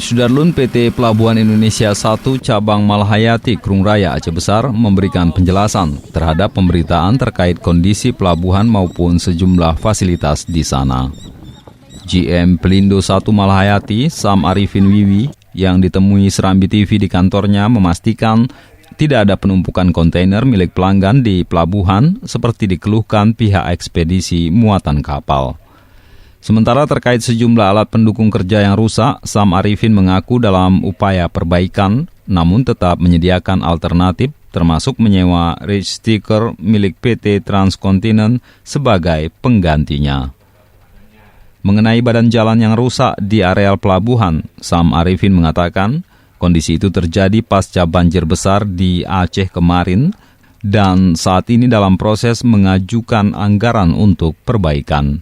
Sudarlun PT Pelabuhan Indonesia 1 Cabang Malahayati, Krung Raya, Aceh Besar memberikan penjelasan terhadap pemberitaan terkait kondisi pelabuhan maupun sejumlah fasilitas di sana. GM Pelindo 1 Malahayati, Sam Arifin Wiwi, yang ditemui Serambi TV di kantornya memastikan tidak ada penumpukan kontainer milik pelanggan di pelabuhan seperti dikeluhkan pihak ekspedisi muatan kapal. Sementara terkait sejumlah alat pendukung kerja yang rusak, Sam Arifin mengaku dalam upaya perbaikan, namun tetap menyediakan alternatif termasuk menyewa reach sticker milik PT Transkontinent sebagai penggantinya. Mengenai badan jalan yang rusak di areal pelabuhan, Sam Arifin mengatakan kondisi itu terjadi pasca banjir besar di Aceh kemarin dan saat ini dalam proses mengajukan anggaran untuk perbaikan.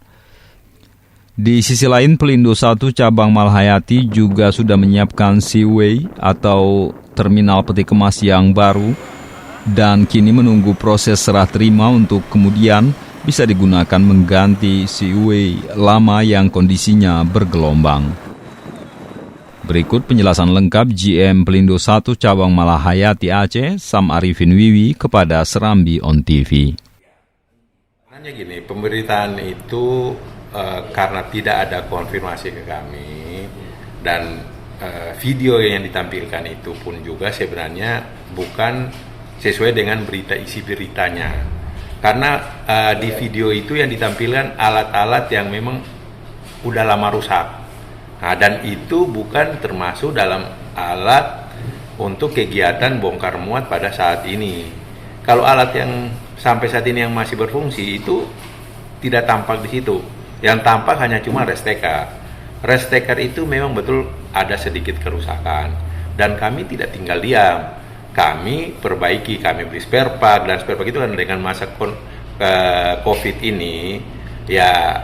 Di sisi lain, Pelindo 1 Cabang Malahayati juga sudah menyiapkan seaway atau terminal peti kemas yang baru dan kini menunggu proses serah terima untuk kemudian bisa digunakan mengganti seaway lama yang kondisinya bergelombang. Berikut penjelasan lengkap GM Pelindo 1 Cabang Malahayati Aceh, Sam Arifin Wiwi kepada Serambi On TV. Hanya gini, pemberitaan itu karena tidak ada konfirmasi ke kami dan video yang ditampilkan itu pun juga sebenarnya bukan sesuai dengan berita isi beritanya, karena di video itu yang ditampilkan alat-alat yang memang udah lama rusak, dan itu bukan termasuk dalam alat untuk kegiatan bongkar muat pada saat ini. Kalau alat yang sampai saat ini yang masih berfungsi itu tidak tampak di situ. Yang tampak hanya cuma resteker. Resteker itu memang betul ada sedikit kerusakan. Dan kami tidak tinggal diam. Kami perbaiki, kami beli spare part. Dan spare part itu kan dengan masa COVID ini, ya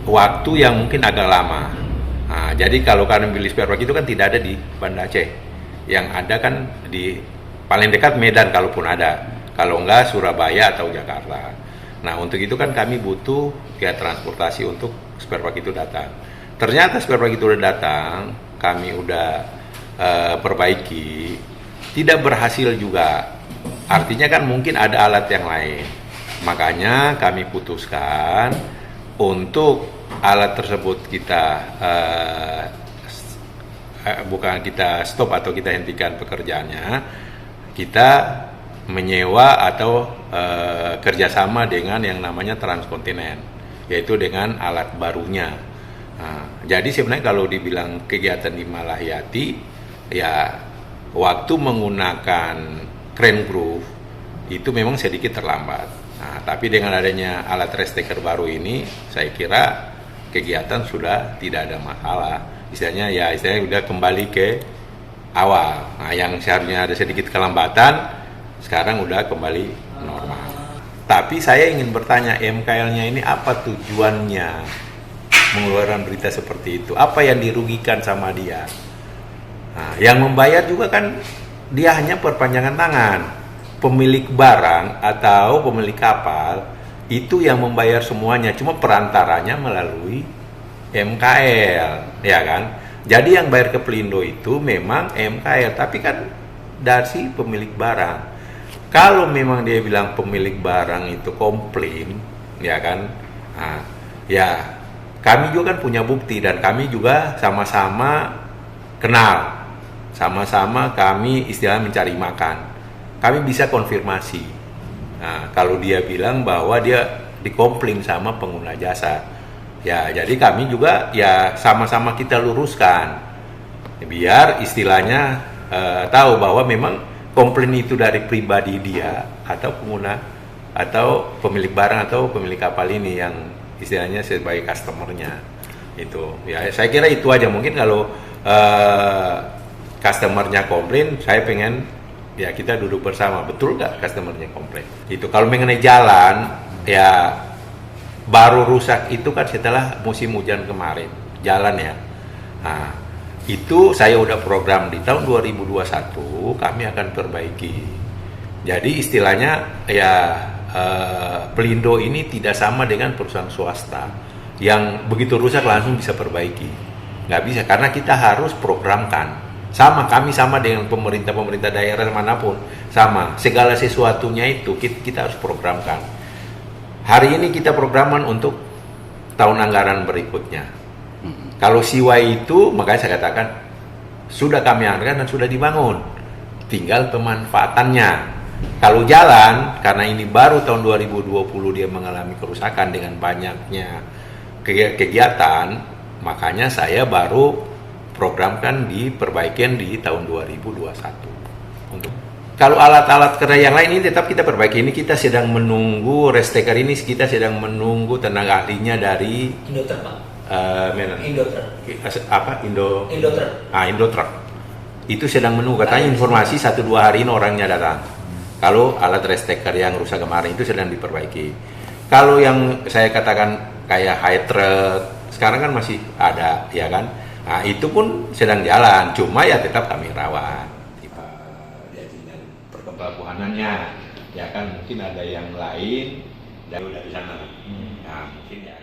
waktu yang mungkin agak lama. Nah, jadi kalau kami beli spare part itu kan tidak ada di Banda Aceh. Yang ada kan di paling dekat Medan kalaupun ada. Kalau enggak Surabaya atau Jakarta. Nah, untuk itu kan kami butuh transportasi untuk spare part itu datang. Ternyata spare part itu udah datang, kami udah perbaiki, tidak berhasil juga. Artinya kan mungkin ada alat yang lain. Makanya kami putuskan untuk alat tersebut kita bukan kita stop atau kita hentikan pekerjaannya, kita menyewa atau kerjasama dengan yang namanya Transkontinent, yaitu dengan alat barunya. Nah, jadi sebenarnya kalau dibilang kegiatan di Malahayati, ya waktu menggunakan crane groove itu memang sedikit terlambat. Nah, tapi dengan adanya alat resteker baru ini, saya kira kegiatan sudah tidak ada masalah. Istilahnya udah kembali ke awal. Nah, yang seharusnya ada sedikit kelambatan, sekarang udah kembali normal. Tapi saya ingin bertanya, MKL-nya ini apa tujuannya mengeluarkan berita seperti itu? Apa yang dirugikan sama dia? Nah, yang membayar juga kan dia hanya perpanjangan tangan. Pemilik barang atau pemilik kapal itu yang membayar semuanya, cuma perantaranya melalui MKL, ya kan? Jadi yang bayar ke Pelindo itu memang MKL, tapi kan dari pemilik barang. Kalau memang dia bilang pemilik barang itu komplain, ya kan, nah, ya kami juga kan punya bukti dan kami juga sama-sama kenal, sama-sama kami istilahnya mencari makan. Kami bisa konfirmasi. Nah, kalau dia bilang bahwa dia dikomplain sama pengguna jasa, ya jadi kami juga ya sama-sama kita luruskan, biar istilahnya tahu bahwa memang komplain itu dari pribadi dia atau pengguna atau pemilik barang atau pemilik kapal ini yang istilahnya sebagai customernya. Itu ya, saya kira itu aja. Mungkin kalau customernya komplain, saya pengen ya kita duduk bersama, betul nggak customernya komplain. Itu kalau mengenai jalan, ya baru rusak itu kan setelah musim hujan kemarin jalan ya. Nah, itu saya udah program di tahun 2021 kami akan perbaiki. Jadi istilahnya ya Pelindo ini tidak sama dengan perusahaan swasta yang begitu rusak langsung bisa perbaiki. nggak bisa karena kita harus programkan. Kami sama dengan pemerintah daerah manapun, sama. Segala sesuatunya itu kita harus programkan. Hari ini kita programkan untuk tahun anggaran berikutnya. Kalau siwa itu, makanya saya katakan, sudah kami anggarkan dan sudah dibangun. Tinggal pemanfaatannya. Kalau jalan, karena ini baru tahun 2020 dia mengalami kerusakan dengan banyaknya kegiatan, makanya saya baru programkan diperbaikin di tahun 2021. Kalau alat-alat kerja yang lain ini tetap kita perbaiki. Ini kita sedang menunggu resteker ini, kita sedang menunggu tenaga ahlinya dari Indotruck, Pak. Indotruck. Itu sedang menunggu. Katanya informasi 1-2 hari ini orangnya datang. Kalau alat resteker yang rusak kemarin itu sedang diperbaiki. Kalau yang saya katakan kayak high truck, sekarang kan masih ada, ya kan? Nah, itu pun sedang jalan, cuma ya tetap kami rawat. Jaringan perkepelabuhanannya, ya kan mungkin ada yang lain dari sana. Nah, mungkin ya